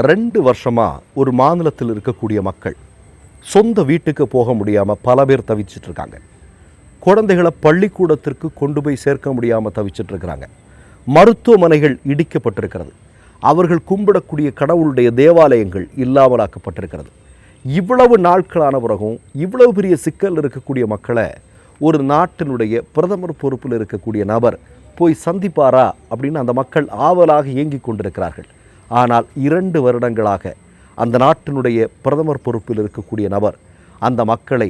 2 வருஷமாக ஒரு மாநிலத்தில் இருக்கக்கூடிய மக்கள் சொந்த வீட்டுக்கு போக முடியாமல் பல பேர் தவிச்சிட்டு இருக்காங்க. குழந்தைகளை பள்ளிக்கூடத்திற்கு கொண்டு போய் சேர்க்க முடியாமல் தவிச்சிட்டு இருக்கிறாங்க. மருத்துவமனைகள் இடிக்கப்பட்டிருக்கிறது. அவர்கள் கும்பிடக்கூடிய கடவுளுடைய தேவாலயங்கள் இல்லாமலாக்கப்பட்டிருக்கிறது. இவ்வளவு நாட்களான பிறகும் இவ்வளவு பெரிய சிக்கல் இருக்கக்கூடிய மக்களை ஒரு நாட்டினுடைய பிரதமர் பொறுப்பில் இருக்கக்கூடிய நபர் போய் சந்திப்பாரா அப்படின்னு அந்த மக்கள் ஆவலாக இயங்கிக் கொண்டிருக்கிறார்கள். ஆனால் 2 வருடங்களாக அந்த நாட்டினுடைய பிரதமர் பொறுப்பில் இருக்கக்கூடிய நபர் அந்த மக்களை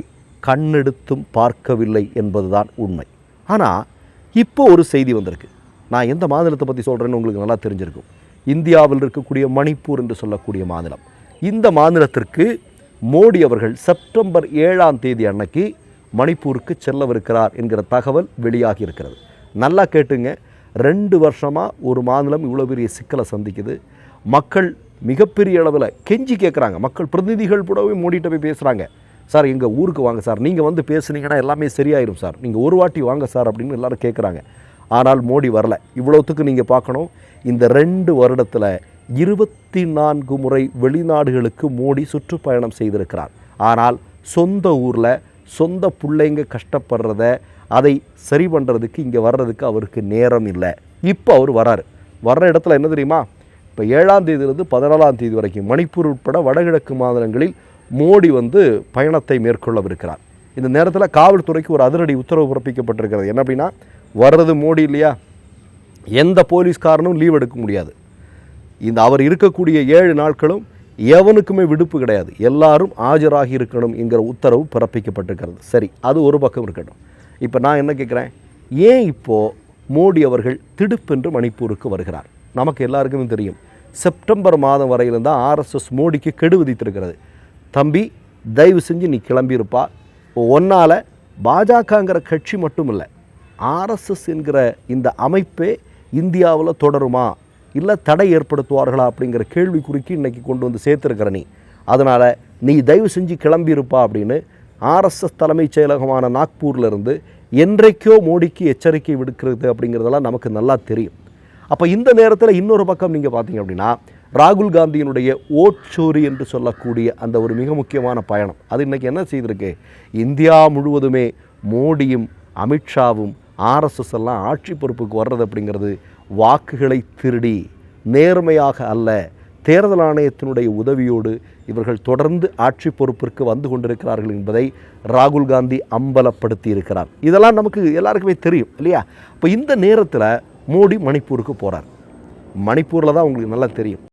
கண்ணெடுத்தும் பார்க்கவில்லை என்பதுதான் உண்மை. ஆனால் இப்போ ஒரு செய்தி வந்திருக்கு. நான் எந்த மாநிலத்தை பற்றி சொல்கிறேன்னு உங்களுக்கு நல்லா தெரிஞ்சிருக்கும். இந்தியாவில் இருக்கக்கூடிய மணிப்பூர் என்று சொல்லக்கூடிய மாநிலம். இந்த மாநிலத்திற்கு மோடி அவர்கள் செப்டம்பர் 7ஆம் தேதி அன்னைக்கு மணிப்பூருக்கு செல்லவிருக்கிறார் என்கிற தகவல் வெளியாகி இருக்கிறது. நல்லா கேட்டுங்க. 2 வருஷமாக ஒரு மாநிலம் இவ்வளோ பெரிய சிக்கலை சந்திக்குது. மக்கள் மிகப்பெரிய அளவில் கெஞ்சி கேட்குறாங்க. மக்கள் பிரதிநிதிகள் கூடவே மோடிகிட்ட போய் பேசுகிறாங்க. சார் எங்கள் ஊருக்கு வாங்க சார், நீங்கள் வந்து பேசுனீங்கன்னா எல்லாமே சரியாயிடும் சார், நீங்கள் ஒரு வாட்டி வாங்க சார் அப்படின்னு எல்லோரும் கேட்குறாங்க. ஆனால் மோடி வரலை. இவ்வளோத்துக்கு நீங்கள் பார்க்கணும், இந்த 2 வருடத்தில் 24 முறை வெளிநாடுகளுக்கு மோடி சுற்றுப்பயணம் செய்திருக்கிறார். ஆனால் சொந்த ஊரில் சொந்த பிள்ளைங்க கஷ்டப்படுறத அதை சரி பண்ணுறதுக்கு இங்கே வர்றதுக்கு அவருக்கு நேரம் இல்லை. இப்போ அவர் வர்ற இடத்துல என்ன தெரியுமா, இப்போ 7ஆம் தேதியிலிருந்து 14ஆம் தேதி வரைக்கும் மணிப்பூர் உட்பட வடகிழக்கு மாநிலங்களில் மோடி பயணத்தை மேற்கொள்ளவிருக்கிறார். இந்த நேரத்தில் காவல்துறைக்கு ஒரு அதிரடி உத்தரவு பிறப்பிக்கப்பட்டிருக்கிறது. என்ன அப்படின்னா, வர்றது மோடி இல்லையா, எந்த போலீஸ்காரனும் லீவ் எடுக்க முடியாது. இந்த அவர் இருக்கக்கூடிய 7 நாட்களும் எவனுக்குமே விடுப்பு கிடையாது, எல்லாரும் ஆஜராகி இருக்கணும் என்கிற உத்தரவு பிறப்பிக்கப்பட்டிருக்கிறது. சரி, அது ஒரு பக்கம் இருக்கட்டும். இப்போ நான் என்ன கேட்குறேன், ஏன் இப்போது மோடி அவர்கள் திடுப்பென்று மணிப்பூருக்கு வருகிறார்? நமக்கு எல்லாருக்குமே தெரியும், செப்டம்பர் மாதம் வரையிலும் தான் ஆர்எஸ்எஸ் மோடிக்கு கெடு விதித்திருக்கிறது. தம்பி தயவு செஞ்சு நீ கிளம்பியிருப்பா, ஒன்னால் பாஜகங்கிற கட்சி மட்டும் இல்லை, ஆர்எஸ்எஸ் என்கிற இந்த அமைப்பே இந்தியாவில் தொடருமா இல்லை தடை ஏற்படுத்துவார்களா அப்படிங்கிற கேள்விக்குறிக்கு இன்றைக்கி கொண்டு வந்து சேர்த்துருக்கிற நீ, அதனால் நீ தயவு செஞ்சு கிளம்பியிருப்பா அப்படின்னு ஆர்எஸ்எஸ் தலைமைச் செயலகமான நாக்பூர்லேருந்து என்றைக்கோ மோடிக்கு எச்சரிக்கை விடுக்கிறது அப்படிங்கிறதெல்லாம் நமக்கு நல்லா தெரியும். அப்போ இந்த நேரத்தில் இன்னொரு பக்கம் நீங்கள் பார்த்தீங்க அப்படின்னா, ராகுல் காந்தியினுடைய ஓட்சோரி என்று சொல்லக்கூடிய அந்த ஒரு மிக முக்கியமான பயணம் அது இன்றைக்கி என்ன செய்திருக்கு, இந்தியா முழுவதுமே மோடியும் அமித்ஷாவும் ஆர்எஸ்எஸ் எல்லாம் ஆட்சி பொறுப்புக்கு வர்றது அப்படிங்கிறது வாக்குகளை திருடி நேர்மையாக அல்ல, தேர்தல் ஆணையத்தினுடைய உதவியோடு இவர்கள் தொடர்ந்து ஆட்சி பொறுப்பிற்கு வந்து கொண்டிருக்கிறார்கள் என்பதை ராகுல் காந்தி அம்பலப்படுத்தி இருக்கிறார். இதெல்லாம் நமக்கு எல்லாருக்குமே தெரியும் இல்லையா? இப்போ இந்த நேரத்தில் மோடி மணிப்பூருக்கு போகிறார். மணிப்பூரில் தான் உங்களுக்கு நல்லா தெரியும்,